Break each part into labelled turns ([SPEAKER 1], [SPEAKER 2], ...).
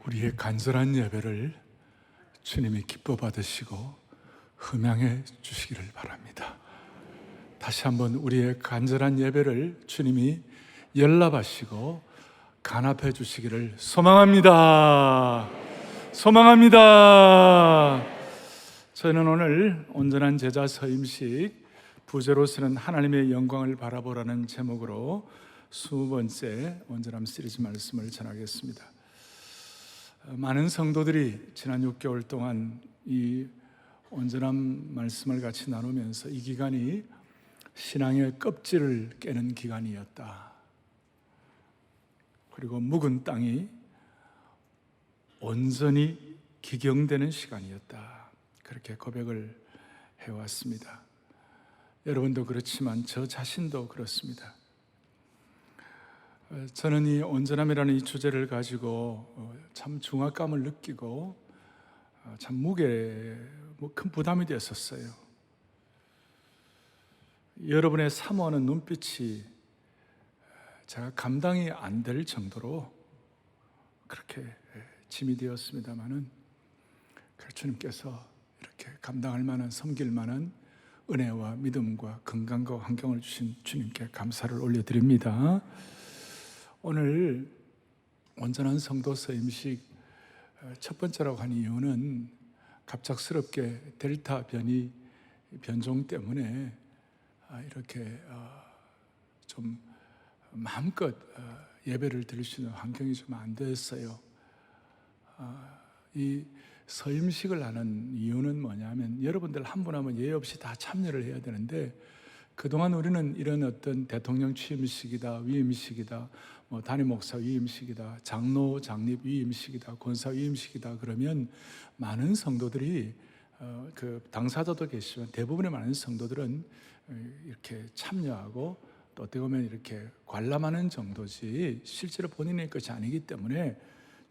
[SPEAKER 1] 우리의 간절한 예배를 주님이 기뻐 받으시고 흠양해 주시기를 바랍니다. 다시 한번 우리의 간절한 예배를 주님이 연락하시고 간합해 주시기를 소망합니다. 소망합니다. 저는 오늘 온전한 제자 서임식 부제로서는 하나님의 영광을 바라보라는 제목으로 20번째 온전함 시리즈 말씀을 전하겠습니다. 많은 성도들이 지난 6개월 동안 이 온전함 말씀을 같이 나누면서 이 기간이 신앙의 껍질을 깨는 기간이었다. 그리고 묵은 땅이 온전히 기경되는 시간이었다. 그렇게 고백을 해왔습니다. 여러분도 그렇지만 저 자신도 그렇습니다. 저는 이 온전함이라는 이 주제를 가지고 참 중압감을 느끼고 참 큰 부담이 되었었어요. 여러분의 사모하는 눈빛이 제가 감당이 안 될 정도로 그렇게 짐이 되었습니다마는 주님께서 이렇게 감당할 만한, 섬길 만한 은혜와 믿음과 건강과 환경을 주신 주님께 감사를 올려드립니다. 오늘 온전한 성도 서임식 첫 번째라고 한 이유는 갑작스럽게 델타 변종 때문에 이렇게 좀 마음껏 예배를 드릴 수 있는 환경이 좀 안 됐어요. 이 서임식을 하는 이유는 뭐냐면 여러분들 한 분 하면 예외 없이 다 참여를 해야 되는데 그동안 우리는 이런 어떤 대통령 취임식이다, 위임식이다, 담임 목사 위임식이다, 장로 장립 위임식이다, 권사 위임식이다 그러면 많은 성도들이 그 당사자도 계시지만 대부분의 많은 성도들은 이렇게 참여하고 또 어떻게 보면 이렇게 관람하는 정도지 실제로 본인의 것이 아니기 때문에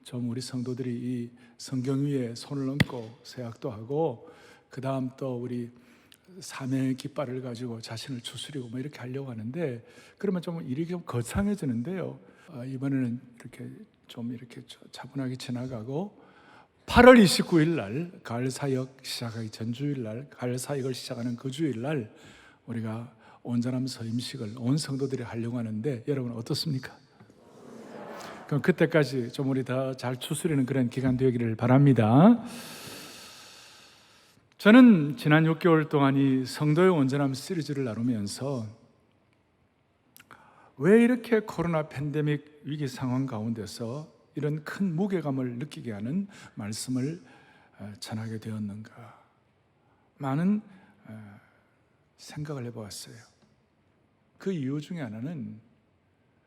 [SPEAKER 1] 좀 우리 성도들이 이 성경 위에 손을 얹고 서약도 하고 그 다음 또 우리 사명의 깃발을 가지고 자신을 추스리고 이렇게 하려고 하는데 그러면 좀 일이 좀 거창해지는데요. 이번에는 이렇게 차분하게 지나가고 8월 29일 날 가을 사역 시작하기 전 주일 날 가을 사역을 시작하는 그 주일 날 우리가 온전함 서임식을 온 성도들이 하려고 하는데 여러분 어떻습니까? 그럼 그때까지 좀 우리 더 잘 추스리는 그런 기간 되기를 바랍니다. 저는 지난 6개월 동안 이 성도의 온전함 시리즈를 나누면서 왜 이렇게 코로나 팬데믹 위기 상황 가운데서 이런 큰 무게감을 느끼게 하는 말씀을 전하게 되었는가 많은 생각을 해보았어요. 그 이유 중에 하나는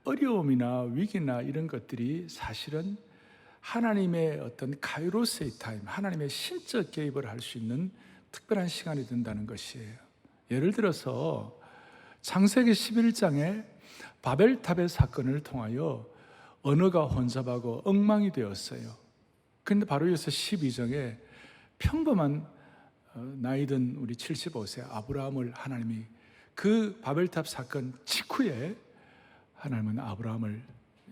[SPEAKER 1] 어려움이나 위기나 이런 것들이 사실은 하나님의 어떤 카이로스의 타임, 하나님의 신적 개입을 할 수 있는 특별한 시간이 된다는 것이에요. 예를 들어서 창세기 11장에 바벨탑의 사건을 통하여 언어가 혼잡하고 엉망이 되었어요. 그런데 바로 이어서 12장에 평범한 나이 든 우리 75세 아브라함을 하나님이 그 바벨탑 사건 직후에 하나님은 아브라함을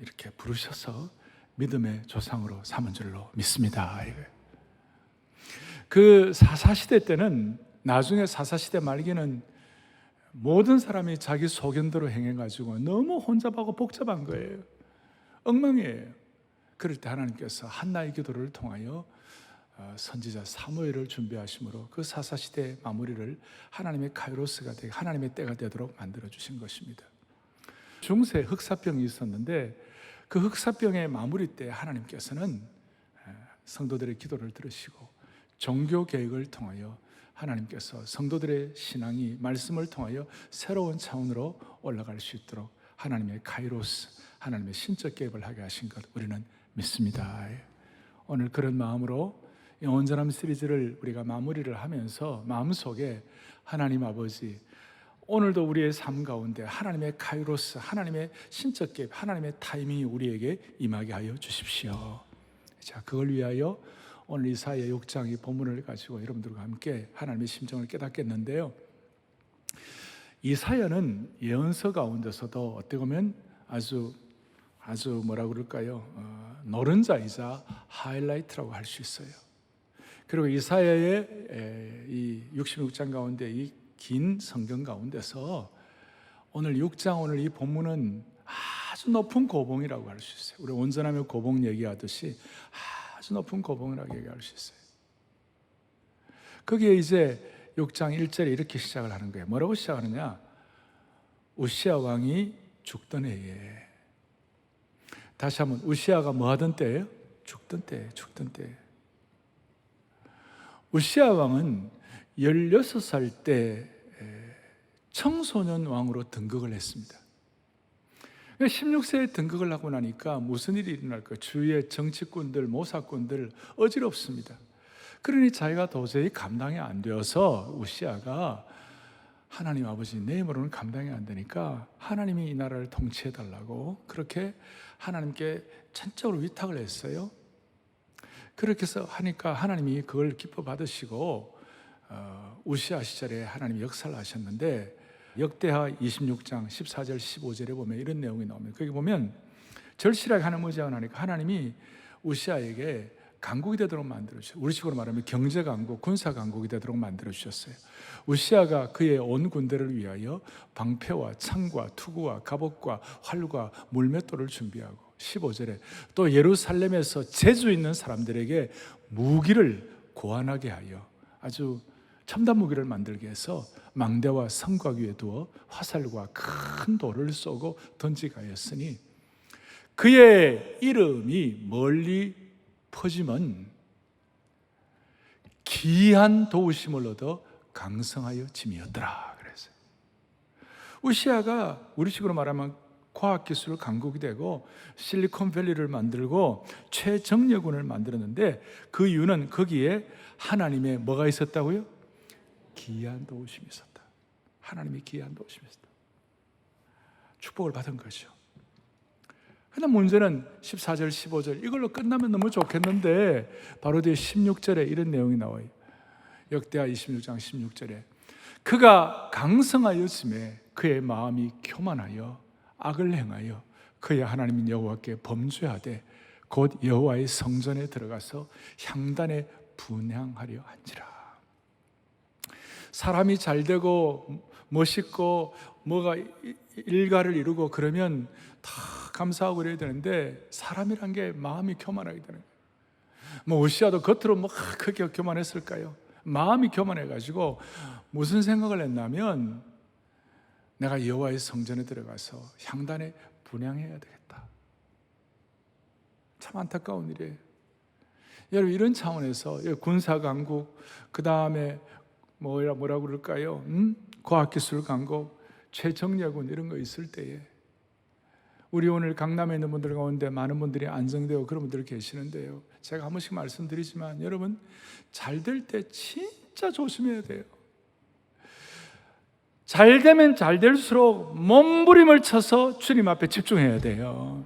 [SPEAKER 1] 이렇게 부르셔서 믿음의 조상으로 삼은 줄로 믿습니다. 그 사사시대 때는 나중에 사사시대 말기는 모든 사람이 자기 소견대로 행해가지고 너무 혼잡하고 복잡한 거예요. 엉망이에요. 그럴 때 하나님께서 한나의 기도를 통하여 선지자 사무엘을 준비하심으로 그 사사시대의 마무리를 하나님의 카이로스가 되게 하나님의 때가 되도록 만들어주신 것입니다. 중세 흑사병이 있었는데 그 흑사병의 마무리 때 하나님께서는 성도들의 기도를 들으시고 종교 개혁을 통하여 하나님께서 성도들의 신앙이 말씀을 통하여 새로운 차원으로 올라갈 수 있도록 하나님의 카이로스, 하나님의 신적 개혁을 하게 하신 것 우리는 믿습니다. 오늘 그런 마음으로 이 온전함 시리즈를 우리가 마무리를 하면서 마음속에 하나님 아버지 오늘도 우리의 삶 가운데 하나님의 카이로스, 하나님의 신적 개입, 하나님의 타이밍이 우리에게 임하게 하여 주십시오. 자, 그걸 위하여 오늘 이사야 6장 이 본문을 가지고 여러분들과 함께 하나님의 심정을 깨닫겠는데요. 이사야는 예언서 가운데서도 어떻게 보면 아주 뭐라 그럴까요? 노른자이자 하이라이트라고 할 수 있어요. 그리고 이사야의 이 66장 가운데 이 긴 성경 가운데서 오늘 6장 오늘 이 본문은 아주 높은 고봉이라고 할 수 있어요. 우리 온전하며 고봉 얘기하듯이 아주 높은 고봉이라고 얘기할 수 있어요. 거기에 이제 6장 1절에 이렇게 시작을 하는 거예요. 뭐라고 시작하느냐? 우시야 왕이 죽던 해에. 다시 한번, 우시야가 뭐 하던 때예요? 죽던 때. 우시야 왕은 16살 때 청소년 왕으로 등극을 했습니다. 16세에 등극을 하고 나니까 무슨 일이 일어날까? 주위의 정치꾼들, 모사꾼들 어지럽습니다. 그러니 자기가 도저히 감당이 안 되어서 우시야가 하나님 아버지, 내 힘으로는 감당이 안 되니까 하나님이 이 나라를 통치해 달라고 그렇게 하나님께 전적으로 위탁을 했어요. 그렇게 해서 하니까 하나님이 그걸 기뻐 받으시고 우시야 시절에 하나님이 역사를 하셨는데, 역대하 26장 14절 15절에 보면 이런 내용이 나옵니다. 거기 보면 절실하게 하나님 의지하니까 하나님이 우시야에게 강국이 되도록 만들어주셨어요. 우리식으로 말하면 경제강국, 군사강국이 되도록 만들어주셨어요. 우시야가 그의 온 군대를 위하여 방패와 창과 투구와 갑옷과 활과 물맷돌을 준비하고, 15절에 또 예루살렘에서 재주 있는 사람들에게 무기를 고안하게 하여 아주 첨단 무기를 만들게 해서 망대와 성곽 위에 두어 화살과 큰 돌을 쏘고 던지게 하였으니 그의 이름이 멀리 퍼지면 기이한 도우심을 얻어 강성하여 짐이었더라 그랬어요. 우시야가 우리식으로 말하면 과학기술 강국이 되고 실리콘밸리를 만들고 최정예군을 만들었는데, 그 이유는 거기에 하나님의 뭐가 있었다고요? 기이한 도우심이 있었다. 하나님이 기이한 도우심이 있었다. 축복을 받은 거죠. 그런데 문제는 14절 15절 이걸로 끝나면 너무 좋겠는데 바로 뒤에 16절에 이런 내용이 나와요. 역대하 26장 16절에 그가 강성하였음에 그의 마음이 교만하여 악을 행하여 그의 하나님 여호와께 범죄하되 곧 여호와의 성전에 들어가서 향단에 분향하려 한지라. 사람이 잘 되고 멋있고 뭐가 일가를 이루고 그러면 다 감사하고 그래야 되는데, 사람이란 게 마음이 교만하게 되는 거예요. 뭐 우시야도 겉으로 뭐 크게 교만했을까요? 마음이 교만해가지고 무슨 생각을 했냐면, 내가 여호와의 성전에 들어가서 향단에 분향해야 되겠다. 참 안타까운 일이에요. 여러분, 이런 차원에서 군사 강국, 그 다음에 뭐라고 그럴까요? 과학기술 강국, 최정예군 이런 거 있을 때에 우리 오늘 강남에 있는 분들 가운데 많은 분들이 안정되고 그런 분들이 계시는데요, 제가 한 번씩 말씀드리지만 여러분, 잘 될 때 진짜 조심해야 돼요. 잘 되면 잘 될수록 몸부림을 쳐서 주님 앞에 집중해야 돼요.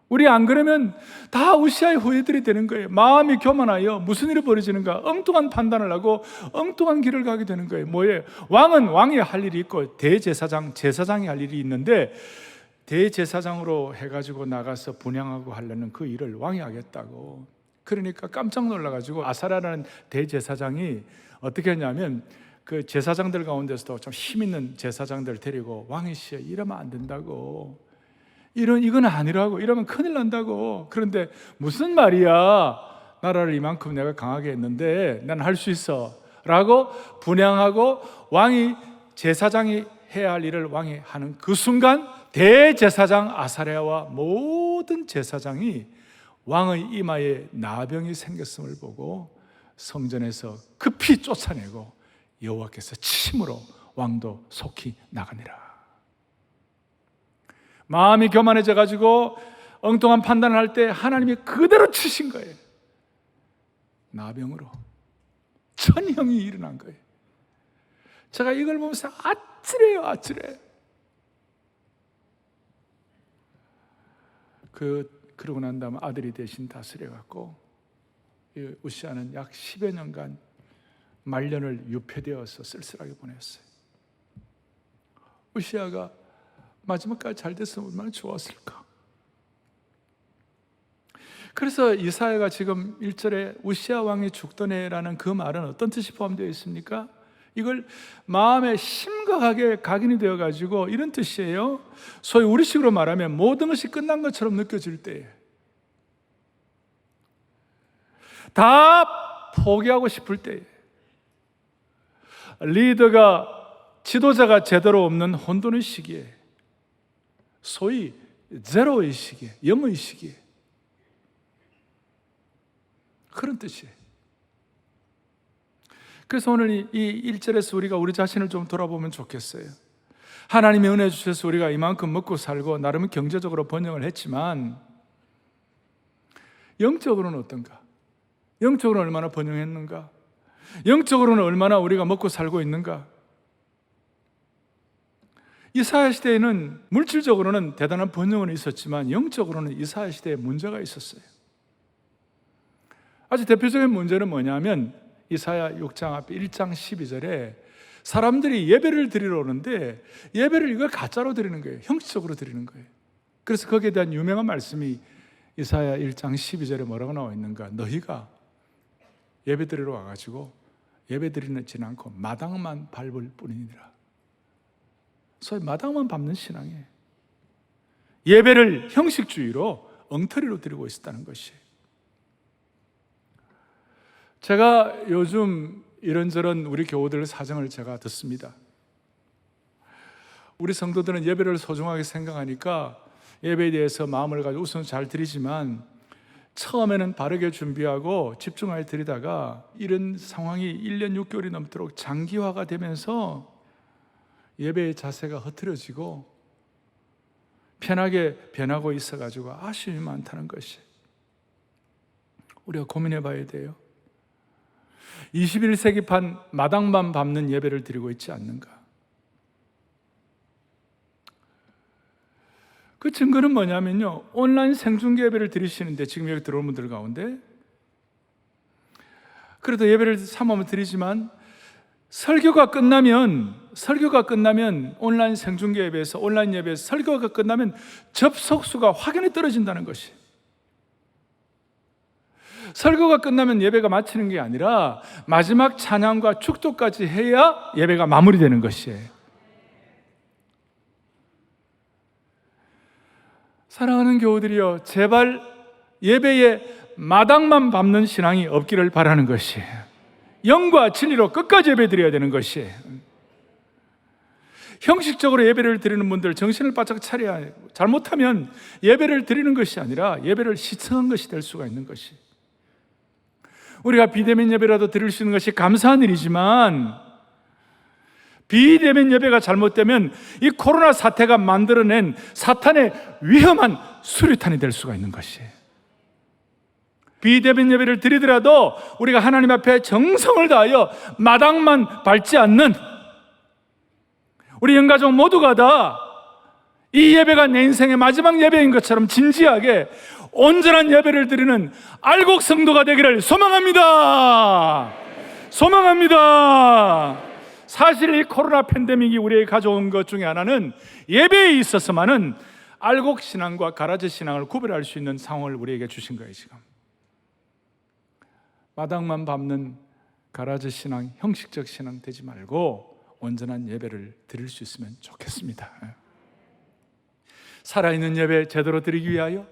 [SPEAKER 1] 우리 안 그러면 다 우시아의 후예들이 되는 거예요. 마음이 교만하여 무슨 일이 벌어지는가? 엉뚱한 판단을 하고 엉뚱한 길을 가게 되는 거예요. 뭐예요? 왕은 왕이 할 일이 있고 대제사장, 제사장이 할 일이 있는데, 대제사장으로 해가지고 나가서 분향하고 하려는 그 일을 왕이 하겠다고. 그러니까 깜짝 놀라가지고 아사랴라는 대제사장이 어떻게 했냐면, 그 제사장들 가운데서도 좀 힘 있는 제사장들 데리고 왕이시여 이러면 안 된다고, 이건 아니라고, 이러면 큰일 난다고. 그런데 무슨 말이야, 나라를 이만큼 내가 강하게 했는데 난 할 수 있어 라고 분향하고 왕이, 제사장이 해야 할 일을 왕이 하는 그 순간 대제사장 아사랴와 모든 제사장이 왕의 이마에 나병이 생겼음을 보고 성전에서 급히 쫓아내고 여호와께서 침으로 왕도 속히 나가니라. 마음이 교만해져 가지고 엉뚱한 판단을 할 때 하나님이 그대로 치신 거예요. 나병으로 천형이 일어난 거예요. 제가 이걸 보면서 아찔해요, 아찔해. 그러고 난 다음에 아들이 대신 다스려갖고 우시아는 약 10여 년간 말년을 유폐되어서 쓸쓸하게 보냈어요. 우시아가 마지막까지 잘 됐으면 얼마나 좋았을까. 그래서 이사야가 지금 1절에 우시아 왕이 죽더네라는 그 말은 어떤 뜻이 포함되어 있습니까? 이걸 마음에 심각하게 각인이 되어가지고 이런 뜻이에요. 소위 우리식으로 말하면 모든 것이 끝난 것처럼 느껴질 때에, 다 포기하고 싶을 때에, 리더가, 지도자가 제대로 없는 혼돈의 시기에, 소위 제로의 시기에, 영의 시기에, 그런 뜻이에요. 그래서 오늘 이 1절에서 우리가 우리 자신을 좀 돌아보면 좋겠어요. 하나님의 은혜 주셔서 우리가 이만큼 먹고 살고 나름 경제적으로 번영을 했지만 영적으로는 어떤가? 영적으로는 얼마나 번영했는가? 영적으로는 얼마나 우리가 먹고 살고 있는가? 이사야 시대에는 물질적으로는 대단한 번영은 있었지만 영적으로는 이사야 시대에 문제가 있었어요. 아주 대표적인 문제는 뭐냐면 이사야 6장 앞에 1장 12절에 사람들이 예배를 드리러 오는데 예배를 이걸 가짜로 드리는 거예요. 형식적으로 드리는 거예요. 그래서 거기에 대한 유명한 말씀이 이사야 1장 12절에 뭐라고 나와 있는가? 너희가 예배 드리러 와가지고 예배 드리지 않고 마당만 밟을 뿐이니라. 소위 마당만 밟는 신앙이에요. 예배를 형식주의로 엉터리로 드리고 있었다는 것이에요. 제가 요즘 이런저런 우리 교우들 사정을 제가 듣습니다. 우리 성도들은 예배를 소중하게 생각하니까 예배에 대해서 마음을 가지고 우선 잘 드리지만 처음에는 바르게 준비하고 집중하여 드리다가 이런 상황이 1년 6개월이 넘도록 장기화가 되면서 예배의 자세가 흐트러지고 편하게 변하고 있어가지고 아쉬움이 많다는 것이, 우리가 고민해 봐야 돼요. 21세기판 마당만 밟는 예배를 드리고 있지 않는가? 그 증거는 뭐냐면요, 온라인 생중계 예배를 드리시는데 지금 여기 들어온 분들 가운데 그래도 예배를 삼으면 드리지만 설교가 끝나면 온라인 생중계 예배에서, 온라인 예배에서 설교가 끝나면 접속수가 확연히 떨어진다는 것이, 설교가 끝나면 예배가 마치는 게 아니라 마지막 찬양과 축도까지 해야 예배가 마무리되는 것이에요. 사랑하는 교우들이여, 제발 예배에 마당만 밟는 신앙이 없기를 바라는 것이에요. 영과 진리로 끝까지 예배 드려야 되는 것이에요. 형식적으로 예배를 드리는 분들 정신을 바짝 차려야 해요. 잘못하면 예배를 드리는 것이 아니라 예배를 시청한 것이 될 수가 있는 것이, 우리가 비대면 예배라도 드릴 수 있는 것이 감사한 일이지만 비대면 예배가 잘못되면 이 코로나 사태가 만들어낸 사탄의 위험한 수류탄이 될 수가 있는 것이에요. 비대면 예배를 드리더라도 우리가 하나님 앞에 정성을 다하여 마당만 밟지 않는 우리 영가족 모두가 다 이 예배가 내 인생의 마지막 예배인 것처럼 진지하게 온전한 예배를 드리는 알곡 성도가 되기를 소망합니다. 소망합니다. 사실 이 코로나 팬데믹이 우리에게 가져온 것 중에 하나는 예배에 있어서만은 알곡 신앙과 가라지 신앙을 구별할 수 있는 상황을 우리에게 주신 거예요. 지금 마당만 밟는 가라지 신앙, 형식적 신앙 되지 말고 온전한 예배를 드릴 수 있으면 좋겠습니다. 살아있는 예배 제대로 드리기 위하여,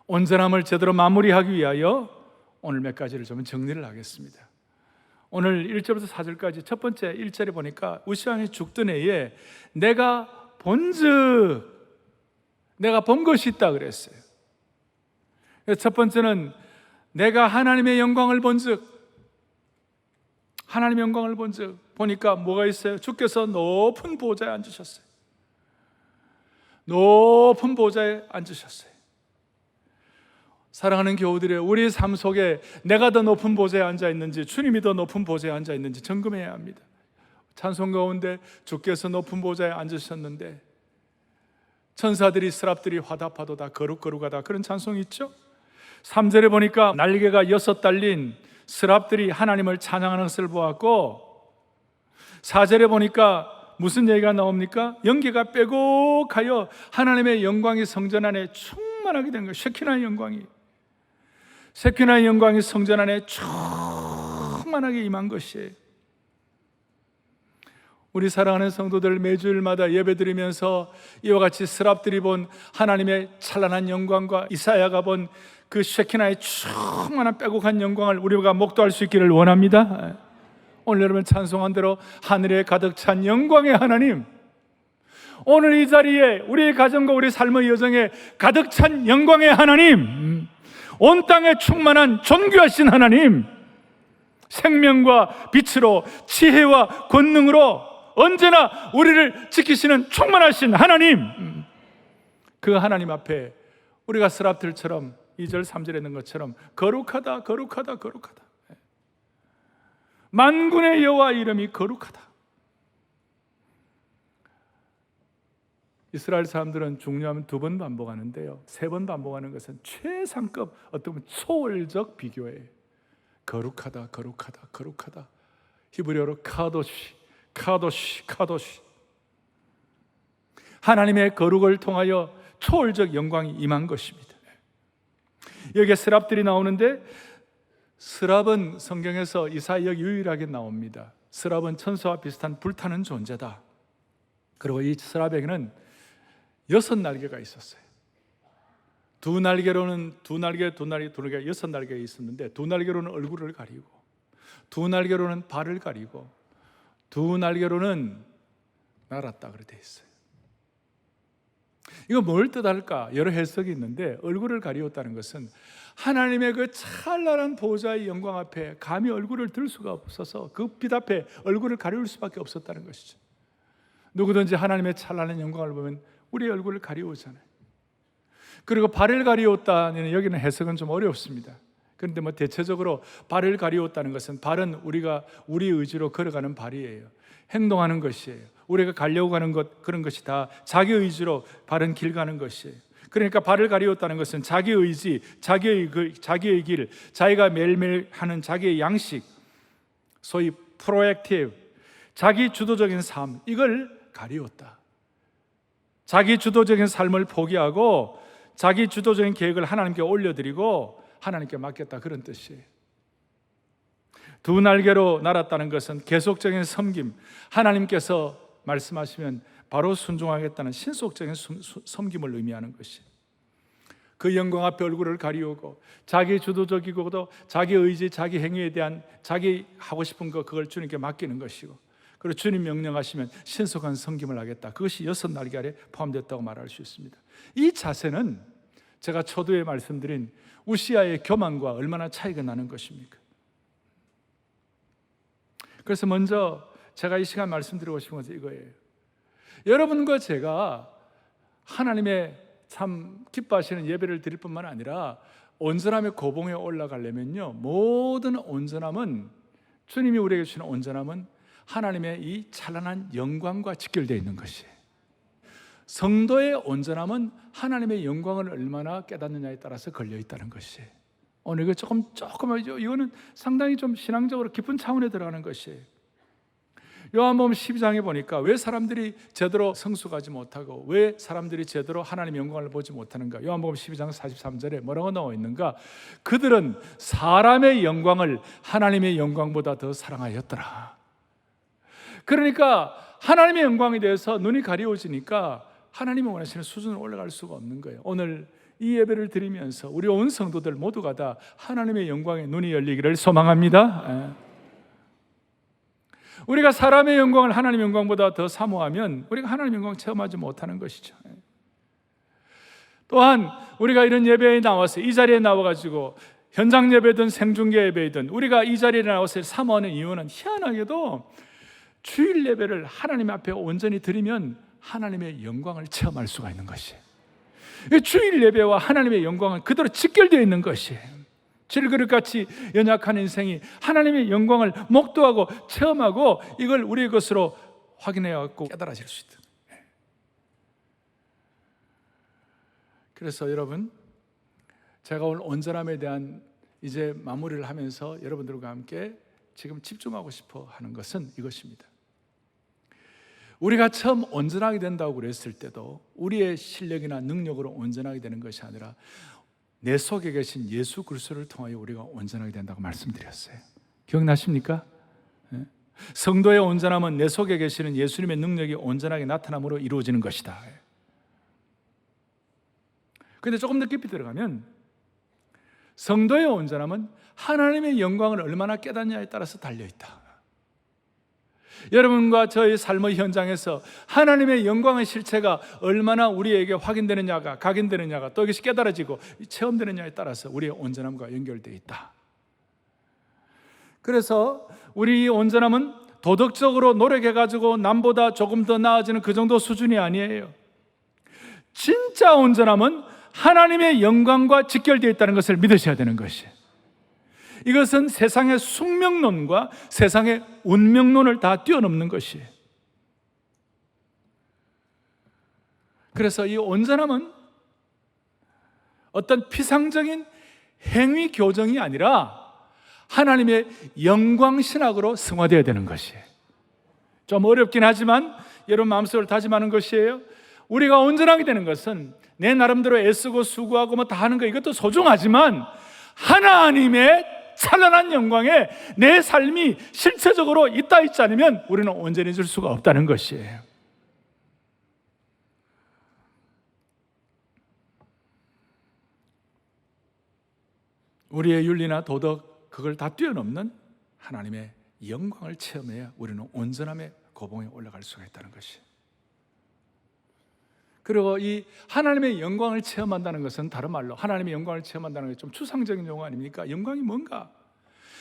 [SPEAKER 1] 온전함을 제대로 마무리하기 위하여 오늘 몇 가지를 좀 정리를 하겠습니다. 오늘 1절부터 4절까지 첫 번째 1절에 보니까 우시아 왕이 죽던 해에 내가 본 것이 있다 그랬어요. 첫 번째는 내가 하나님의 영광을 본즉, 하나님의 영광을 본즉 보니까 뭐가 있어요? 주께서 높은 보좌에 앉으셨어요. 높은 보좌에 앉으셨어요. 사랑하는 교우들의 우리 삶 속에 내가 더 높은 보좌에 앉아 있는지, 주님이 더 높은 보좌에 앉아 있는지 점검해야 합니다. 찬송 가운데 주께서 높은 보좌에 앉으셨는데 천사들이, 스랍들이 화답하도 다 거룩거룩하다, 그런 찬송이 있죠. 3절에 보니까 날개가 6 달린 스랍들이 하나님을 찬양하는 것을 보았고, 4절에 보니까 무슨 얘기가 나옵니까? 연기가 빼곡하여 하나님의 영광이 성전 안에 충만하게 된 거예요. 쉐키나의 영광이. 세키나의 영광이 성전 안에 충만하게 임한 것이에요. 우리 사랑하는 성도들, 매주일마다 예배드리면서 이와 같이 스랍들이 본 하나님의 찬란한 영광과 이사야가 본 그 쉐키나의 충만한 빼곡한 영광을 우리가 목도할 수 있기를 원합니다. 오늘 여러분 찬송한 대로 하늘에 가득 찬 영광의 하나님, 오늘 이 자리에 우리의 가정과 우리 삶의 여정에 가득 찬 영광의 하나님, 온 땅에 충만한 존귀하신 하나님, 생명과 빛으로 지혜와 권능으로 언제나 우리를 지키시는 충만하신 하나님, 그 하나님 앞에 우리가 스랍들처럼 2절 3절에 있는 것처럼 거룩하다 거룩하다 거룩하다, 만군의 여호와 이름이 거룩하다. 이스라엘 사람들은 중요하면 2번 반복하는데요, 3번 반복하는 것은 최상급, 어떤 보면 초월적 비교예요. 거룩하다 거룩하다 거룩하다. 히브리어로 카도시 카도시 카도시. 하나님의 거룩을 통하여 초월적 영광이 임한 것입니다. 여기에 스랍들이 나오는데, 스랍은 성경에서 이사야에 유일하게 나옵니다. 스랍은 천사와 비슷한 불타는 존재다. 그리고 이 스랍에게는 6날개가 있었어요. 2날개로는 6날개가 있었는데, 2날개로는 얼굴을 가리고, 2날개로는 발을 가리고, 2날개로는 날았다 그렇게 되어 있어요. 이거 뭘 뜻할까? 여러 해석이 있는데, 얼굴을 가리웠다는 것은 하나님의 그 찬란한 보좌의 영광 앞에 감히 얼굴을 들 수가 없어서 그 빛 앞에 얼굴을 가리울 수밖에 없었다는 것이죠. 누구든지 하나님의 찬란한 영광을 보면 우리의 얼굴을 가리우잖아요. 그리고 발을 가리웠다는, 여기는 해석은 좀 어렵습니다. 그런데 대체적으로 발을 가리웠다는 것은, 발은 우리가 우리 의지로 걸어가는 발이에요. 행동하는 것이에요. 우리가 가려고 하는 것, 그런 것이 다 자기 의지로 바른 길 가는 것이에요. 그러니까 발을 가리웠다는 것은 자기 의지, 자기의 길, 자기가 매일매일 하는 자기의 양식, 소위 프로액티브, 자기 주도적인 삶, 이걸 가리웠다. 자기 주도적인 삶을 포기하고 자기 주도적인 계획을 하나님께 올려드리고 하나님께 맡겼다, 그런 뜻이에요. 2날개로 날았다는 것은 계속적인 섬김, 하나님께서 말씀하시면 바로 순종하겠다는 신속적인 섬김을 의미하는 것이, 그 영광 앞에 얼굴을 가리우고 자기 주도적이고도 자기 의지, 자기 행위에 대한 자기 하고 싶은 거, 그걸 주님께 맡기는 것이고, 그리고 주님 명령하시면 신속한 섬김을 하겠다, 그것이 6날개 아래 포함됐다고 말할 수 있습니다. 이 자세는 제가 초두에 말씀드린 우시아의 교만과 얼마나 차이가 나는 것입니까? 그래서 먼저 제가 이 시간 말씀드리고 싶은 것은 이거예요. 여러분과 제가 하나님의 참 기뻐하시는 예배를 드릴 뿐만 아니라 온전함의 고봉에 올라가려면요, 모든 온전함은, 주님이 우리에게 주시는 온전함은 하나님의 이 찬란한 영광과 직결되어 있는 것이에요. 성도의 온전함은 하나님의 영광을 얼마나 깨닫느냐에 따라서 걸려 있다는 것이에요. 오늘 이거 조금 이거는 상당히 좀 신앙적으로 깊은 차원에 들어가는 것이에요. 요한복음 12장에 보니까 왜 사람들이 제대로 성숙하지 못하고 왜 사람들이 제대로 하나님의 영광을 보지 못하는가? 요한복음 12장 43절에 뭐라고 나와 있는가? 그들은 사람의 영광을 하나님의 영광보다 더 사랑하였더라. 그러니까 하나님의 영광에 대해서 눈이 가리워지니까 하나님이 원하시는 수준으로 올라갈 수가 없는 거예요. 오늘 이 예배를 드리면서 우리 온 성도들 모두가 다 하나님의 영광에 눈이 열리기를 소망합니다. 우리가 사람의 영광을 하나님의 영광보다 더 사모하면 우리가 하나님의 영광을 체험하지 못하는 것이죠. 또한 우리가 이런 예배에 나와서, 이 자리에 나와가지고 현장 예배든 생중계 예배든 우리가 이 자리에 나와서 사모하는 이유는, 희한하게도 주일 예배를 하나님 앞에 온전히 드리면 하나님의 영광을 체험할 수가 있는 것이에요. 주일 예배와 하나님의 영광은 그대로 직결되어 있는 것이에요. 질그릇같이 연약한 인생이 하나님의 영광을 목도하고 체험하고 이걸 우리의 것으로 확인해갖고 깨달아질 수 있다. 그래서 여러분, 제가 오늘 온전함에 대한 이제 마무리를 하면서 여러분들과 함께 지금 집중하고 싶어 하는 것은 이것입니다. 우리가 처음 온전하게 된다고 그랬을 때도 우리의 실력이나 능력으로 온전하게 되는 것이 아니라 내 속에 계신 예수 그리스도를 통하여 우리가 온전하게 된다고 말씀드렸어요. 기억나십니까? 성도의 온전함은 내 속에 계시는 예수님의 능력이 온전하게 나타남으로 이루어지는 것이다. 그런데 조금 더 깊이 들어가면 성도의 온전함은 하나님의 영광을 얼마나 깨닫냐에 따라서 달려있다. 여러분과 저의 삶의 현장에서 하나님의 영광의 실체가 얼마나 우리에게 확인되느냐가, 각인되느냐가, 또 이것이 깨달아지고 체험되느냐에 따라서 우리의 온전함과 연결되어 있다. 그래서 우리 온전함은 도덕적으로 노력해가지고 남보다 조금 더 나아지는 그 정도 수준이 아니에요. 진짜 온전함은 하나님의 영광과 직결되어 있다는 것을 믿으셔야 되는 것이에요. 이것은 세상의 숙명론과 세상의 운명론을 다 뛰어넘는 것이에요. 그래서 이 온전함은 어떤 피상적인 행위 교정이 아니라 하나님의 영광신학으로 승화되어야 되는 것이에요. 좀 어렵긴 하지만 여러분 마음속으로 다짐하는 것이에요. 우리가 온전하게 되는 것은 내 나름대로 애쓰고 수고하고 뭐 다 하는 거, 이것도 소중하지만 하나님의 찬란한 영광에 내 삶이 실체적으로 있다 있지 않으면 우리는 온전해질 수가 없다는 것이에요. 우리의 윤리나 도덕, 그걸 다 뛰어넘는 하나님의 영광을 체험해야 우리는 온전함의 고봉에 올라갈 수가 있다는 것이에요. 그리고 이 하나님의 영광을 체험한다는 것은 다른 말로 하나님의 영광을 체험한다는 게 좀 추상적인 용어 아닙니까? 영광이 뭔가?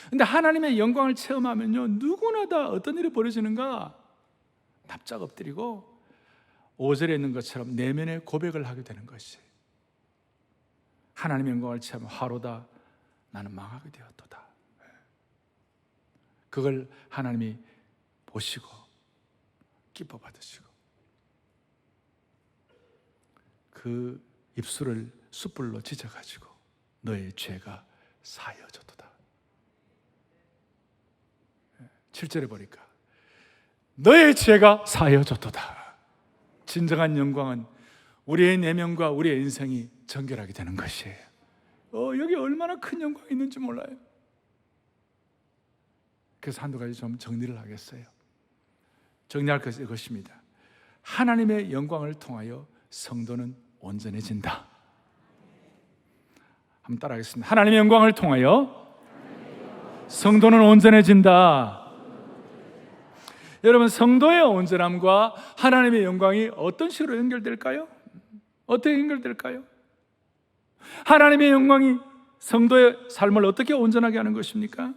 [SPEAKER 1] 근데 하나님의 영광을 체험하면요, 누구나 다 어떤 일이 벌어지는가? 납작 엎드리고 5절에 있는 것처럼 내면의 고백을 하게 되는 것이, 하나님의 영광을 체험하면 하루다 나는 망하게 되었도다. 그걸 하나님이 보시고 기뻐 받으시고 그 입술을 숯불로 지져가지고 너의 죄가 사여졌도다. 7절에 보니까 너의 죄가 사여졌도다. 진정한 영광은 우리의 내면과 우리의 인생이 정결하게 되는 것이에요. 여기 얼마나 큰 영광이 있는지 몰라요. 그래서 한두 가지 좀 정리를 하겠어요. 정리할 것은 이것입니다. 하나님의 영광을 통하여 성도는 온전해진다. 한번 따라하겠습니다. 하나님의 영광을 통하여 성도는 온전해진다. 여러분, 성도의 온전함과 하나님의 영광이 어떤 식으로 연결될까요? 어떻게 연결될까요? 하나님의 영광이 성도의 삶을 어떻게 온전하게 하는 것입니까?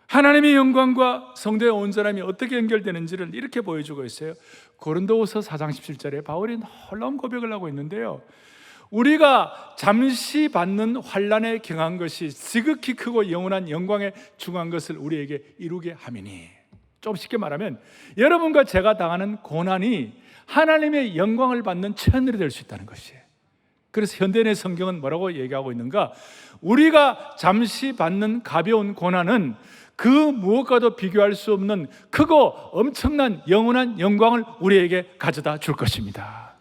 [SPEAKER 1] 하나님의 영광과 성도의 온전함이 어떻게 연결되는지를 이렇게 보여주고 있어요. 고린도후서 4장 17절에 바울이 놀라운 고백을 하고 있는데요, 우리가 잠시 받는 환난에 경한 것이 지극히 크고 영원한 영광에 중한 것을 우리에게 이루게 함이니, 좀 쉽게 말하면 여러분과 제가 당하는 고난이 하나님의 영광을 받는 채널이 될 수 있다는 것이에요. 그래서 현대인의 성경은 뭐라고 얘기하고 있는가? 우리가 잠시 받는 가벼운 고난은 그 무엇과도 비교할 수 없는 크고 엄청난 영원한 영광을 우리에게 가져다 줄 것입니다.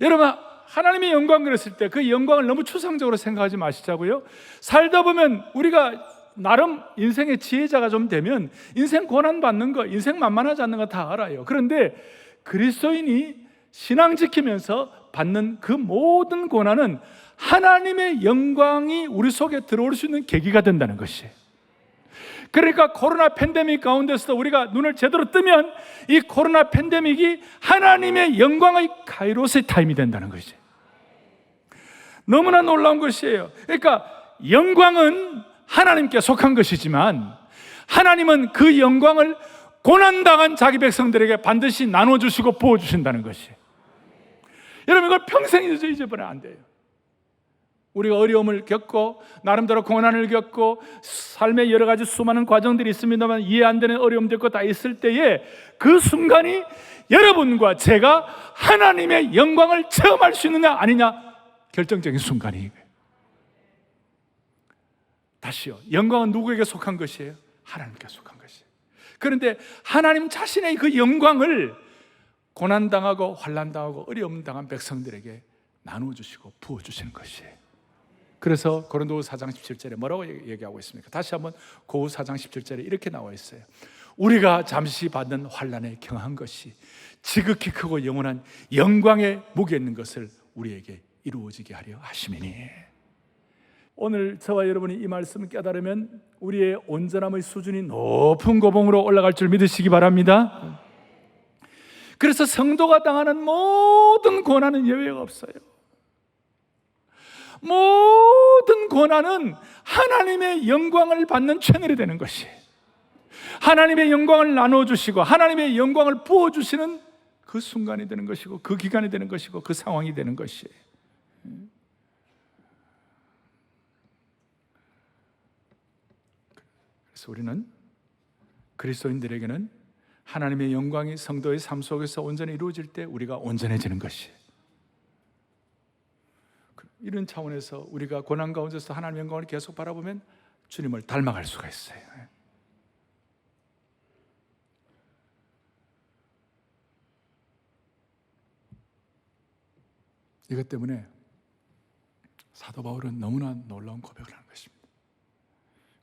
[SPEAKER 1] 여러분, 하나님의 영광 그랬을 때 그 영광을 너무 추상적으로 생각하지 마시자고요. 살다 보면 우리가 나름 인생의 지혜자가 좀 되면 인생 고난 받는 거, 인생 만만하지 않는 거 다 알아요. 그런데 그리스도인이 신앙 지키면서 받는 그 모든 고난은 하나님의 영광이 우리 속에 들어올 수 있는 계기가 된다는 것이에요. 그러니까 코로나 팬데믹 가운데서도 우리가 눈을 제대로 뜨면 이 코로나 팬데믹이 하나님의 영광의 카이로스의 타임이 된다는 것이에요. 너무나 놀라운 것이에요. 그러니까 영광은 하나님께 속한 것이지만 하나님은 그 영광을 고난당한 자기 백성들에게 반드시 나눠주시고 부어주신다는 것이에요. 여러분, 이걸 평생 잊어버리면 안 돼요. 우리가 어려움을 겪고 나름대로 고난을 겪고 삶의 여러 가지 수많은 과정들이 있습니다만 이해 안 되는 어려움도 있고 다 있을 때에 그 순간이 여러분과 제가 하나님의 영광을 체험할 수 있느냐 아니냐 결정적인 순간이에요. 다시요, 영광은 누구에게 속한 것이에요? 하나님께 속한 것이에요. 그런데 하나님 자신의 그 영광을 고난당하고 환난당하고 어려움 당한 백성들에게 나누어주시고 부어주시는 것이에요. 그래서 고린도후서 4장 17절에 뭐라고 얘기하고 있습니까? 다시 한번 고린도후서 4장 17절에 이렇게 나와 있어요. 우리가 잠시 받는 환난에 경한 것이 지극히 크고 영원한 영광의 무게 있는 것을 우리에게 이루어지게 하려 하심이니. 오늘 저와 여러분이 이 말씀을 깨달으면 우리의 온전함의 수준이 높은 고봉으로 올라갈 줄 믿으시기 바랍니다. 그래서 성도가 당하는 모든 고난은 예외가 없어요. 모든 고난은 하나님의 영광을 받는 채널이 되는 것이에요. 하나님의 영광을 나눠주시고 하나님의 영광을 부어주시는 그 순간이 되는 것이고 그 기간이 되는 것이고 그 상황이 되는 것이에요. 그래서 우리는 그리스도인들에게는 하나님의 영광이 성도의 삶 속에서 온전히 이루어질 때 우리가 온전해지는 것이에요. 이런 차원에서 우리가 고난 가운데서 하나님의 영광을 계속 바라보면 주님을 닮아갈 수가 있어요. 이것 때문에 사도 바울은 너무나 놀라운 고백을 하는 것입니다.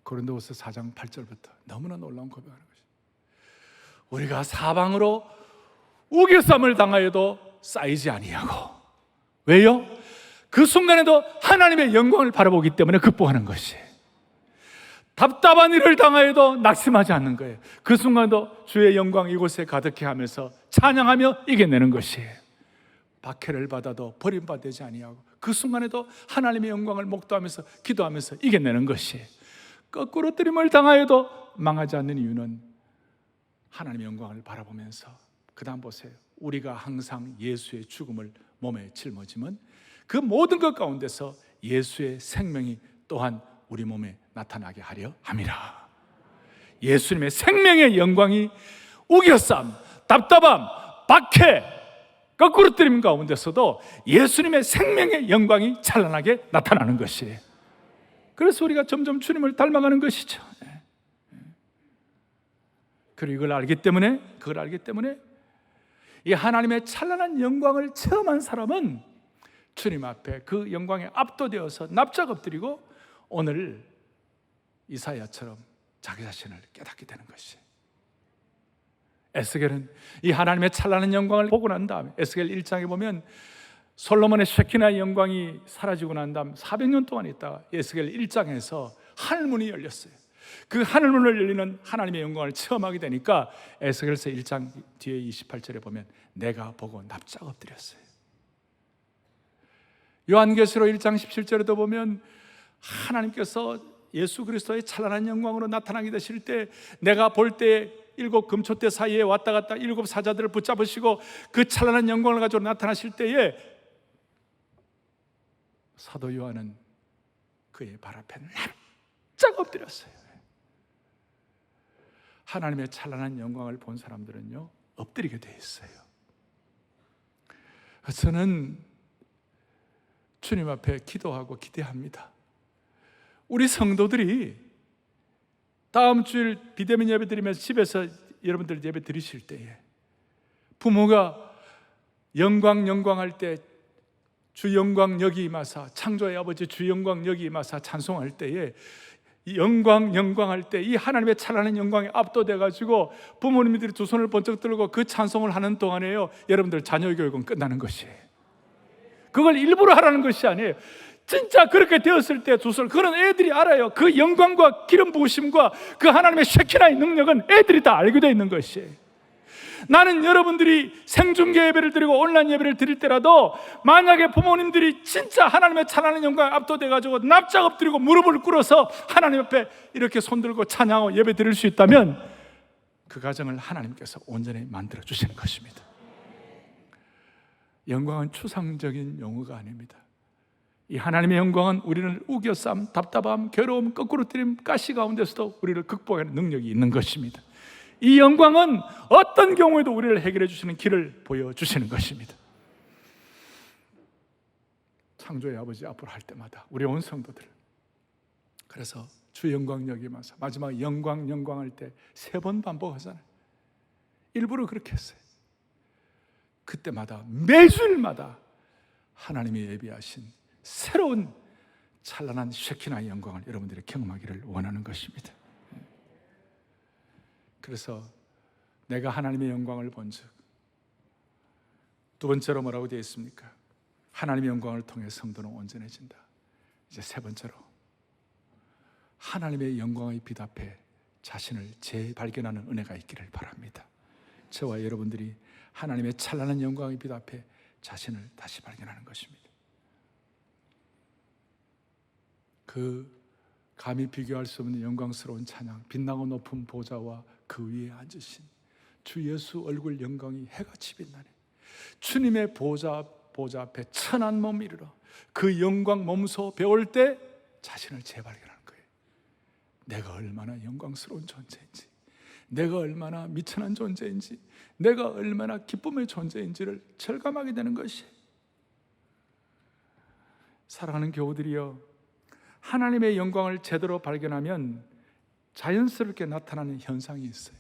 [SPEAKER 1] 고린도후서 4장 8절부터 너무나 놀라운 고백을 하는 것입니다. 우리가 사방으로 우겨쌈을 당하여도 쌓이지 아니하고, 왜요? 그 순간에도 하나님의 영광을 바라보기 때문에 극복하는 것이에요. 답답한 일을 당하여도 낙심하지 않는 거예요. 그 순간도 주의 영광 이곳에 가득해 하면서 찬양하며 이겨내는 것이에요. 박해를 받아도 버림받지 아니하고 그 순간에도 하나님의 영광을 목도하면서 기도하면서 이겨내는 것이에요. 거꾸로 뜨림을 당하여도 망하지 않는 이유는 하나님의 영광을 바라보면서, 그 다음 보세요. 우리가 항상 예수의 죽음을 몸에 짊어지면 그 모든 것 가운데서 예수의 생명이 또한 우리 몸에 나타나게 하려 함이라. 예수님의 생명의 영광이 우겨쌈, 답답함, 박해, 거꾸로 뜨림 가운데서도 예수님의 생명의 영광이 찬란하게 나타나는 것이에요. 그래서 우리가 점점 주님을 닮아가는 것이죠. 그리고 그걸 알기 때문에 이 하나님의 찬란한 영광을 체험한 사람은 주님 앞에 그 영광에 압도되어서 납작 엎드리고 오늘 이사야처럼 자기 자신을 깨닫게 되는 것이. 에스겔은 이 하나님의 찬란한 영광을 보고 난 다음에 에스겔 1장에 보면 솔로몬의 쉐키나의 영광이 사라지고 난 다음 400년 동안 있다가 에스겔 1장에서 하늘문이 열렸어요. 그 하늘문을 열리는 하나님의 영광을 체험하게 되니까 에스겔서 1장 뒤에 28절에 보면 내가 보고 납작 엎드렸어요. 요한계시록 1장 17절에도 보면 하나님께서 예수 그리스도의 찬란한 영광으로 나타나게 되실 때 내가 볼 때 7 금초대 사이에 왔다 갔다 7 사자들을 붙잡으시고 그 찬란한 영광을 가지고 나타나실 때에 사도 요한은 그의 발 앞에 납작 엎드렸어요. 하나님의 찬란한 영광을 본 사람들은요 엎드리게 돼 있어요. 저는 주님 앞에 기도하고 기대합니다. 우리 성도들이 다음 주일 비대면 예배 드리면서 집에서 여러분들 예배 드리실 때에 부모가 영광할 때 주 영광 여기 임하사, 창조의 아버지 주 영광 여기 임하사 찬송할 때에 영광할 때 이 하나님의 찬란한 영광에 압도돼 가지고 부모님들이 두 손을 번쩍 들고 그 찬송을 하는 동안에요 여러분들 자녀 교육은 끝나는 것이에요. 그걸 일부러 하라는 것이 아니에요. 진짜 그렇게 되었을 때 두 손, 그건 애들이 알아요. 그 영광과 기름 부으심과 그 하나님의 쉐키나의 능력은 애들이 다 알게 되어 있는 것이에요. 나는 여러분들이 생중계 예배를 드리고 온라인 예배를 드릴 때라도 만약에 부모님들이 진짜 하나님의 찬란한 영광에 압도돼 가지고 납작 엎드리고 무릎을 꿇어서 하나님 앞에 이렇게 손들고 찬양하고 예배 드릴 수 있다면 그 가정을 하나님께서 온전히 만들어 주시는 것입니다. 영광은 추상적인 용어가 아닙니다. 이 하나님의 영광은 우리를 우겨쌈, 답답함, 괴로움, 거꾸로 뜨림, 가시 가운데서도 우리를 극복하는 능력이 있는 것입니다. 이 영광은 어떤 경우에도 우리를 해결해 주시는 길을 보여주시는 것입니다. 창조의 아버지 앞으로 할 때마다 우리 온 성도들, 그래서 주 영광 여기 임하사, 마지막 영광 할 때 3번 반복하잖아요. 일부러 그렇게 했어요. 그때마다 매주일마다 하나님이 예비하신 새로운 찬란한 쉐키나의 영광을 여러분들이 경험하기를 원하는 것입니다. 그래서 내가 하나님의 영광을 본즉, 두 번째로 뭐라고 되어 있습니까? 하나님의 영광을 통해 성도는 온전해진다. 이제 세 번째로 하나님의 영광의 빛 앞에 자신을 재발견하는 은혜가 있기를 바랍니다. 저와 여러분들이 하나님의 찬란한 영광의 빛 앞에 자신을 다시 발견하는 것입니다. 그 감히 비교할 수 없는 영광스러운 찬양, 빛나고 높은 보좌와 그 위에 앉으신 주 예수 얼굴 영광이 해같이 빛나네. 주님의 보좌 앞에 천한 몸 이르러 그 영광 몸소 배울 때 자신을 재발견하는 거예요. 내가 얼마나 영광스러운 존재인지, 내가 얼마나 미천한 존재인지, 내가 얼마나 기쁨의 존재인지를 절감하게 되는 것이. 사랑하는 교우들이여, 하나님의 영광을 제대로 발견하면 자연스럽게 나타나는 현상이 있어요.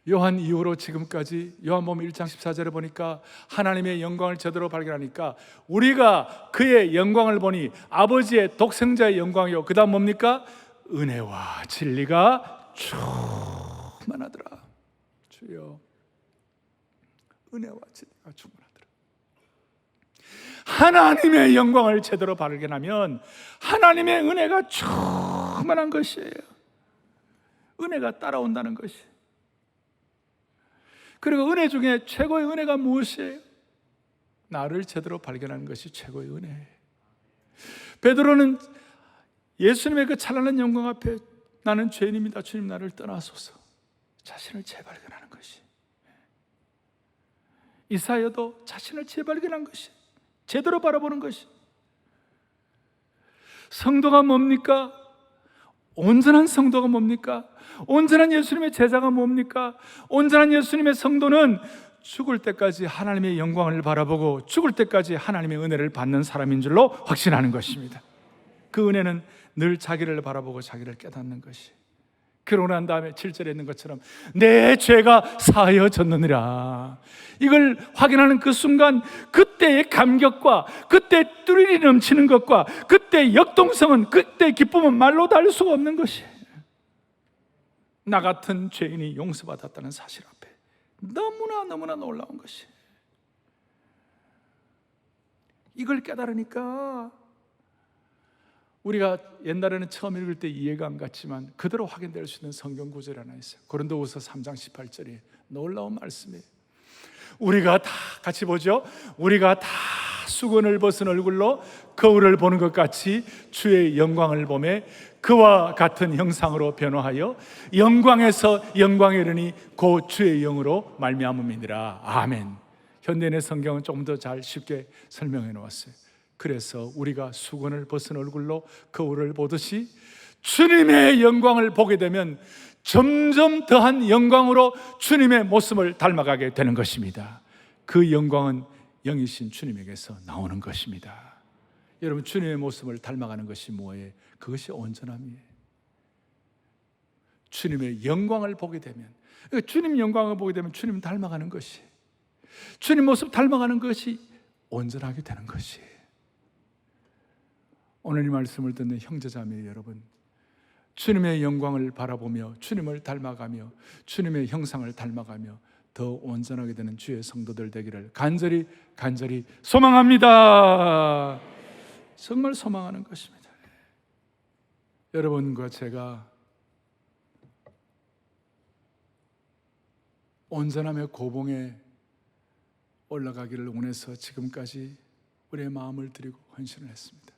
[SPEAKER 1] 요한 이후로 지금까지 요한복음 1장 14절에 보니까 하나님의 영광을 제대로 발견하니까 우리가 그의 영광을 보니 아버지의 독생자의 영광이요, 그 다음 뭡니까? 은혜와 진리가 충만하더라. 주여, 은혜와 진리가 충만하더라. 하나님의 영광을 제대로 발견하면 하나님의 은혜가 충만한 것이에요. 은혜가 따라온다는 것이. 그리고 은혜 중에 최고의 은혜가 무엇이에요? 나를 제대로 발견하는 것이 최고의 은혜예요. 베드로는 예수님의 그 찬란한 영광 앞에 나는 죄인입니다, 주님 나를 떠나소서, 자신을 재발견하는 것이. 이사야도 자신을 재발견한 것이, 제대로 바라보는 것이. 성도가 뭡니까? 온전한 성도가 뭡니까? 온전한 예수님의 제자가 뭡니까? 온전한 예수님의 성도는 죽을 때까지 하나님의 영광을 바라보고 죽을 때까지 하나님의 은혜를 받는 사람인 줄로 확신하는 것입니다. 그 은혜는 늘 자기를 바라보고 자기를 깨닫는 것이. 그러고 난 다음에 7절에 있는 것처럼 내 죄가 사하여졌느니라, 이걸 확인하는 그 순간, 그때의 감격과 그때 뚜리리 넘치는 것과 그때 역동성은, 그때 기쁨은 말로 다 할 수가 없는 것이. 나 같은 죄인이 용서받았다는 사실 앞에 너무나 놀라운 것이. 이걸 깨달으니까 우리가 옛날에는 처음 읽을 때 이해가 안 갔지만 그대로 확인될 수 있는 성경 구절이 하나 있어요. 고린도후서 3장 18절이 놀라운 말씀이에요. 우리가 다, 같이 보죠. 우리가 다 수건을 벗은 얼굴로 거울을 보는 것 같이 주의 영광을 보매 그와 같은 형상으로 변화하여 영광에서 영광에 이르니 곧 주의 영으로 말미암음이니라. 아멘. 현대인의 성경은 조금 더 잘 쉽게 설명해 놓았어요. 그래서 우리가 수건을 벗은 얼굴로 거울을 보듯이 주님의 영광을 보게 되면 점점 더한 영광으로 주님의 모습을 닮아가게 되는 것입니다. 그 영광은 영이신 주님에게서 나오는 것입니다. 여러분, 주님의 모습을 닮아가는 것이 뭐예요? 그것이 온전함이에요. 주님의 영광을 보게 되면, 주님 영광을 보게 되면 주님 닮아가는 것이, 주님 모습 닮아가는 것이 온전하게 되는 것이에요. 오늘 이 말씀을 듣는 형제자매 여러분, 주님의 영광을 바라보며 주님을 닮아가며 주님의 형상을 닮아가며 더 온전하게 되는 주의 성도들 되기를 간절히 소망합니다. 정말 소망하는 것입니다. 여러분과 제가 온전함의 고봉에 올라가기를 원해서 지금까지 우리의 마음을 드리고 헌신을 했습니다.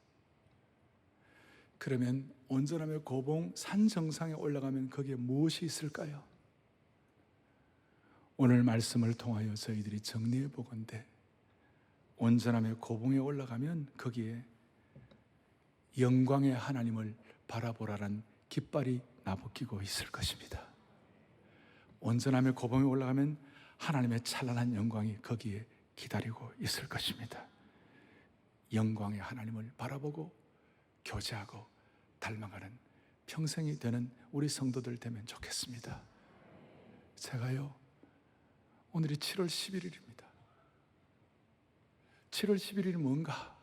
[SPEAKER 1] 그러면 온전함의 고봉 산 정상에 올라가면 거기에 무엇이 있을까요? 오늘 말씀을 통하여 저희들이 정리해 보건대 온전함의 고봉에 올라가면 거기에 영광의 하나님을 바라보라는 깃발이 나부끼고 있을 것입니다. 온전함의 고봉에 올라가면 하나님의 찬란한 영광이 거기에 기다리고 있을 것입니다. 영광의 하나님을 바라보고 교제하고 닮아가는 평생이 되는 우리 성도들 되면 좋겠습니다. 제가요, 오늘이 7월 11일입니다. 7월 11일이 뭔가?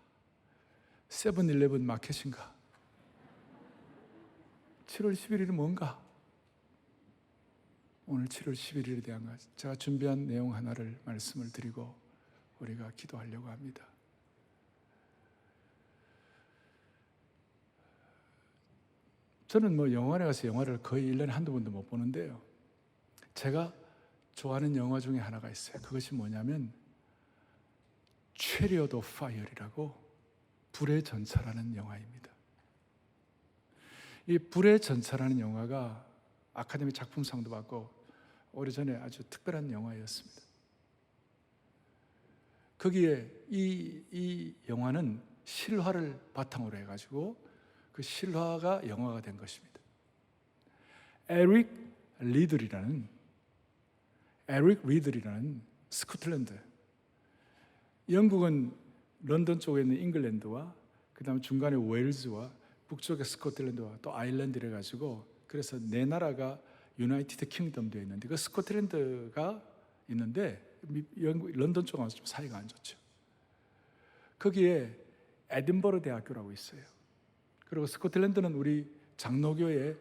[SPEAKER 1] 세븐일레븐 마켓인가? 7월 11일이 뭔가? 오늘 7월 11일에 대한 것, 제가 준비한 내용 하나를 말씀을 드리고 우리가 기도하려고 합니다. 저는 영화관에 가서 영화를 거의 1년에 한두 번도 못 보는데요, 제가 좋아하는 영화 중에 하나가 있어요. 그것이 뭐냐면 Chariot of Fire이라고, 불의 전차라는 영화입니다. 이 불의 전차라는 영화가 아카데미 작품상도 받고 오래전에 아주 특별한 영화였습니다. 거기에 이 영화는 실화를 바탕으로 해가지고 그 실화가 영화가 된 것입니다. 에릭 리들이라는 스코틀랜드, 영국은 런던 쪽에 있는 잉글랜드와 그 다음에 중간에 웨일즈와 북쪽에 스코틀랜드와 또 아일랜드를 해가지고, 그래서 네 나라가 유나이티드 킹덤 되어 있는데, 그 스코틀랜드가 있는데 영국 런던 쪽하고 좀 사이가 안 좋죠. 거기에 에든버러 대학교라고 있어요. 그리고 스코틀랜드는 우리 장로교의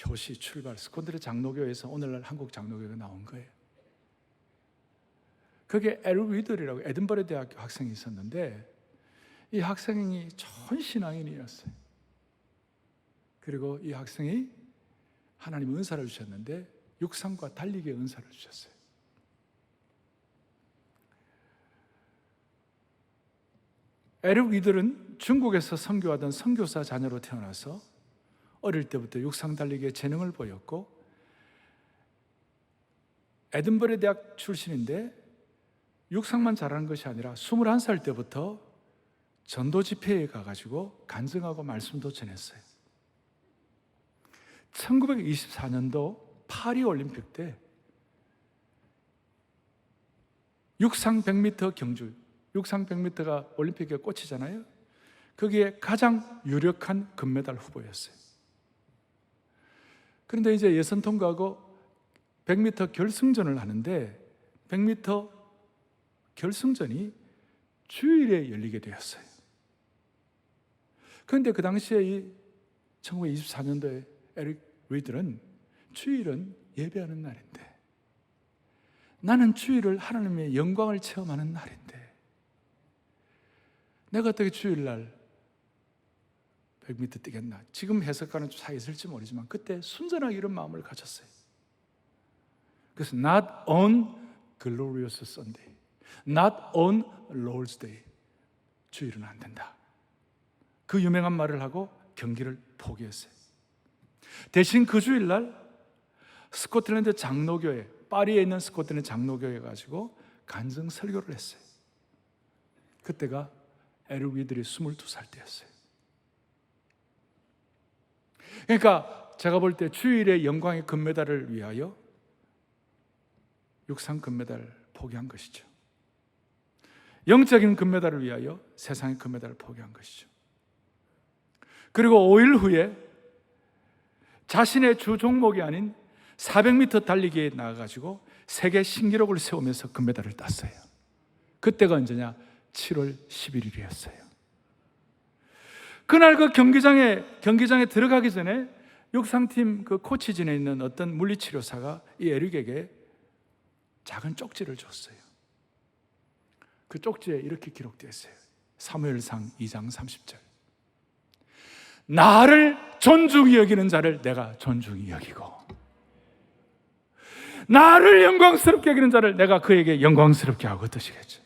[SPEAKER 1] 효시 출발, 스코틀랜드 장로교에서 오늘날 한국 장로교가 나온 거예요. 거기에 에릭 리들이라고 에든버러 대학교 학생이 있었는데, 이 학생이 좋은 신앙인이었어요. 그리고 이 학생이 하나님 은사를 주셨는데 육상과 달리기의 은사를 주셨어요. 에릭 리들은 중국에서 선교하던 선교사 자녀로 태어나서 어릴 때부터 육상 달리기에 재능을 보였고, 에든버러 대학 출신인데 육상만 잘하는 것이 아니라 21살 때부터 전도 집회에 가가지고 간증하고 말씀도 전했어요. 1924년도 파리 올림픽 때 육상 100m 경주, 육상 100m가 올림픽의 꽃이잖아요. 거기에 가장 유력한 금메달 후보였어요. 그런데 이제 예선 통과하고 100m 결승전을 하는데 100m 결승전이 주일에 열리게 되었어요. 그런데 그 당시에 이 1924년도에 에릭 리들은 주일은 예배하는 날인데, 나는 주일을 하나님의 영광을 체험하는 날인데 내가 어떻게 주일날 100m 뛰겠나? 지금 해석과는 좀 차이 있을지 모르지만 그때 순전하게 이런 마음을 가졌어요. 그래서 not on glorious Sunday, not on Lord's Day, 주일은 안 된다. 그 유명한 말을 하고 경기를 포기했어요. 대신 그 주일날 스코틀랜드 장로교회, 파리에 있는 스코틀랜드 장로교회 가지고 간증 설교를 했어요. 그때가 에릭 리들이 22살 때였어요. 그러니까 제가 볼 때 주일의 영광의 금메달을 위하여 육상 금메달을 포기한 것이죠. 영적인 금메달을 위하여 세상의 금메달을 포기한 것이죠. 그리고 5일 후에 자신의 주 종목이 아닌 400m 달리기에 나가가지고 세계 신기록을 세우면서 금메달을 땄어요. 그때가 언제냐? 7월 11일이었어요. 그날 그 경기장에 들어가기 전에 육상팀 그 코치진에 있는 어떤 물리치료사가 이 에릭에게 작은 쪽지를 줬어요. 그 쪽지에 이렇게 기록되어 있어요. 사무엘상 2장 30절. 나를 존중히 여기는 자를 내가 존중히 여기고, 나를 영광스럽게 여기는 자를 내가 그에게 영광스럽게 하고 뜻이겠죠.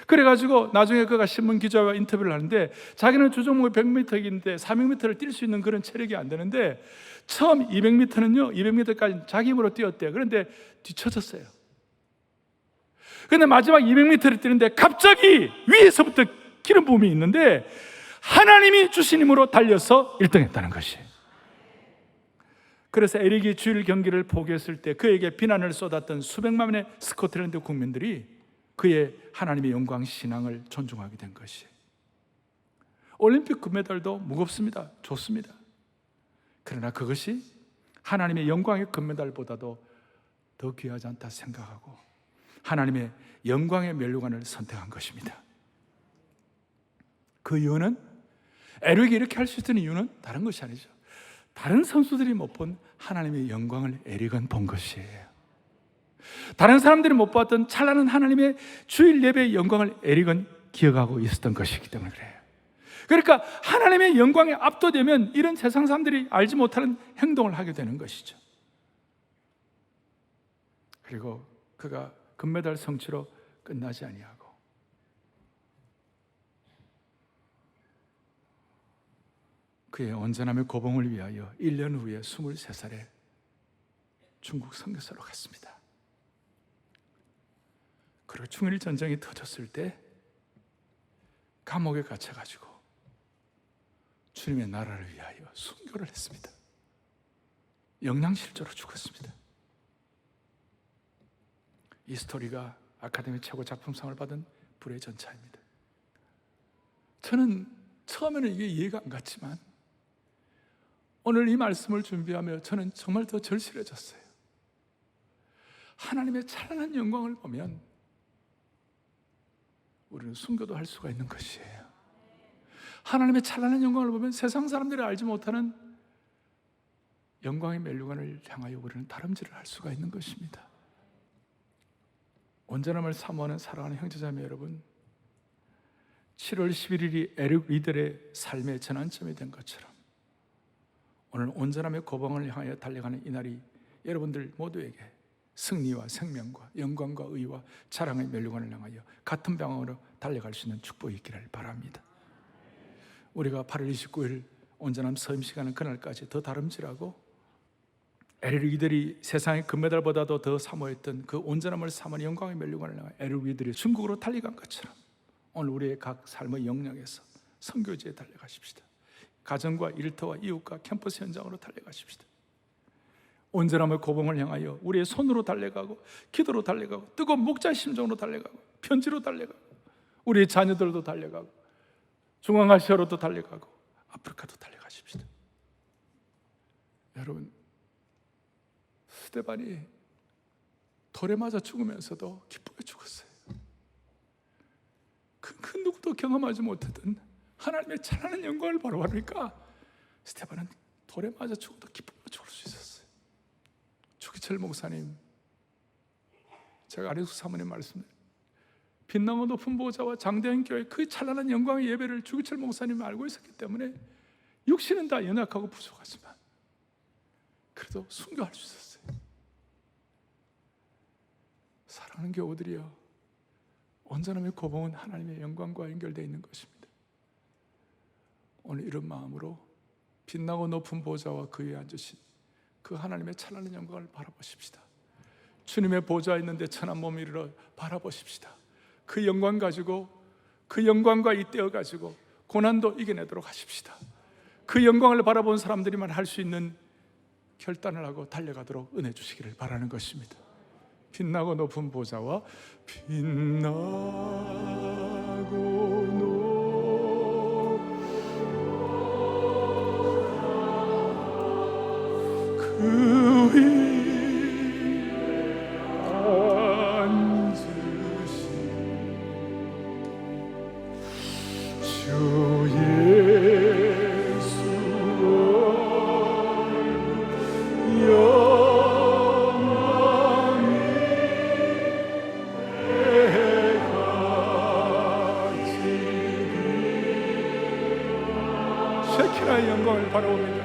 [SPEAKER 1] 그래가지고 나중에 그가 신문 기자와 인터뷰를 하는데, 자기는 주종목이 100m인데 400m를 뛸 수 있는 그런 체력이 안 되는데 처음 200m는요 200m까지 자기 힘으로 뛰었대요. 그런데 뒤처졌어요. 그런데 마지막 200m를 뛰는데 갑자기 위에서부터 기름 부음이 있는데 하나님이 주신 힘으로 달려서 1등했다는 것이. 그래서 에릭이 주일 경기를 포기했을 때 그에게 비난을 쏟았던 수백만의 스코틀랜드 국민들이 그의 하나님의 영광 신앙을 존중하게 된 것이. 올림픽 금메달도 무겁습니다. 좋습니다. 그러나 그것이 하나님의 영광의 금메달보다도 더 귀하지 않다 생각하고 하나님의 영광의 면류관을 선택한 것입니다. 그 이유는, 에릭이 이렇게 할 수 있던 이유는 다른 것이 아니죠. 다른 선수들이 못 본 하나님의 영광을 에릭은 본 것이에요. 다른 사람들이 못 봤던 찬란한 하나님의 주일 예배의 영광을 에릭은 기억하고 있었던 것이기 때문에 그래요. 그러니까 하나님의 영광에 압도되면 이런 세상 사람들이 알지 못하는 행동을 하게 되는 것이죠. 그리고 그가 금메달 성취로 끝나지 아니하고 그의 온전함의 고봉을 위하여 1년 후에 23살에 중국 선교사로 갔습니다. 그리고 중일 전쟁이 터졌을 때 감옥에 갇혀가지고 주님의 나라를 위하여 순교를 했습니다. 영양실조로 죽었습니다. 이 스토리가 아카데미 최고 작품상을 받은 불의 전차입니다. 저는 처음에는 이게 이해가 안 갔지만 오늘 이 말씀을 준비하며 저는 정말 더 절실해졌어요. 하나님의 찬란한 영광을 보면 우리는 순교도 할 수가 있는 것이에요. 하나님의 찬란한 영광을 보면 세상 사람들이 알지 못하는 영광의 면류관을 향하여 우리는 다름질을 할 수가 있는 것입니다. 온전함을 사모하는 사랑하는 형제자매 여러분, 7월 11일이 에릭 리들의 삶의 전환점이 된 것처럼 오늘 온전함의 고봉을 향하여 달려가는 이날이 여러분들 모두에게 승리와 생명과 영광과 의와 자랑의 면류관을 향하여 같은 방향으로 달려갈 수 있는 축복이 있기를 바랍니다. 우리가 8월 29일 온전함 서임 시간은 그날까지 더 다름질하고 에릭 리들이 세상의 금메달보다도 더 사모했던 그 온전함을 사모하는 영광의 면류관을 향하여 에릭 리들이 중국으로 달려간 것처럼 오늘 우리의 각 삶의 영역에서 선교지에 달려가십시다. 가정과 일터와 이웃과 캠퍼스 현장으로 달려가십시다. 온전함의 고봉을 향하여 우리의 손으로 달려가고 기도로 달려가고 뜨거운 목자의 심정으로 달려가고 편지로 달려가고 우리의 자녀들도 달려가고 중앙아시아로도 달려가고 아프리카도 달려가십시다. 여러분, 스데반이 돌에 맞아 죽으면서도 기쁘게 죽었어요. 그 누구도 경험하지 못했던 하나님의 찬란한 영광을 바라보니까 스데반은 돌에 맞아 죽어도 기쁘게 죽을 수 있었어요. 주기철 목사님, 제가 아리수 사모님 말씀드려요. 빛나고 높은 보좌와 장대한 교회 그 찬란한 영광의 예배를 주기철 목사님이 알고 있었기 때문에 육신은 다 연약하고 부족하지만 그래도 순교할 수 있었어요. 사랑하는 교우들이여, 온전함의 고봉은 하나님의 영광과 연결되어 있는 것입니다. 오늘 이런 마음으로 빛나고 높은 보좌와 그 위에 앉으신 그 하나님의 찬란한 영광을 바라보십시다. 주님의 보좌에 있는데 천한 몸이 이르러 바라보십시다. 그 영광 가지고, 그 영광과 잇대어 가지고 고난도 이겨내도록 하십시다. 그 영광을 바라본 사람들이만 할 수 있는 결단을 하고 달려가도록 은혜 주시기를 바라는 것입니다. 빛나고 높은 보좌와 빛나고 그 위에 앉으신 주 예수의 영광이 내가 지리 쉐키라의 영광을 바라옵니다.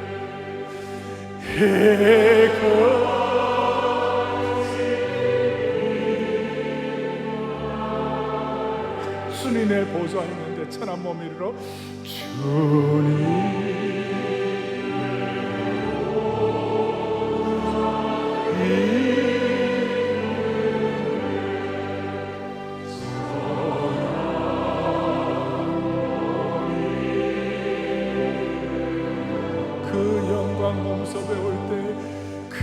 [SPEAKER 1] 주님의 보좌에 있는데 천한 몸이 이르러 주님 그 영광 몸소 배울 때그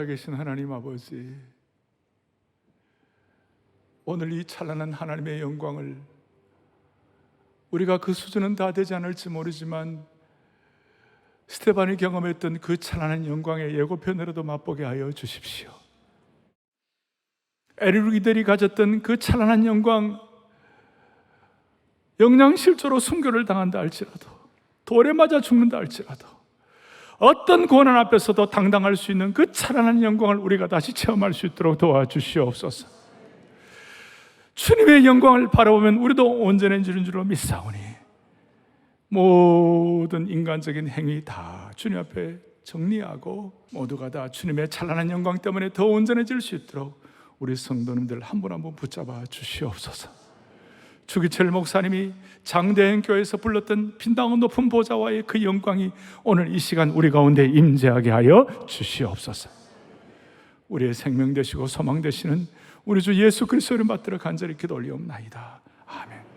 [SPEAKER 1] 살아계신 하나님 아버지, 오늘 이 찬란한 하나님의 영광을 우리가 그 수준은 다 되지 않을지 모르지만 스데반이 경험했던 그 찬란한 영광의 예고편으로도 맛보게 하여 주십시오. 에리루기들이 가졌던 그 찬란한 영광, 영양실조로 순교를 당한다 할지라도, 돌에 맞아 죽는다 할지라도, 어떤 고난 앞에서도 당당할 수 있는 그 찬란한 영광을 우리가 다시 체험할 수 있도록 도와주시옵소서. 주님의 영광을 바라보면 우리도 온전해지는 줄로 믿사오니 모든 인간적인 행위 다 주님 앞에 정리하고 모두가 다 주님의 찬란한 영광 때문에 더 온전해질 수 있도록 우리 성도님들 한 분 한 분 붙잡아 주시옵소서. 주기철 목사님이 장대행 교회에서 불렀던 빈당한 높은 보좌와의 그 영광이 오늘 이 시간 우리 가운데 임재하게 하여 주시옵소서. 우리의 생명 되시고 소망 되시는 우리 주 예수 그리스도를 받들어 간절히 기도 올리옵나이다. 아멘.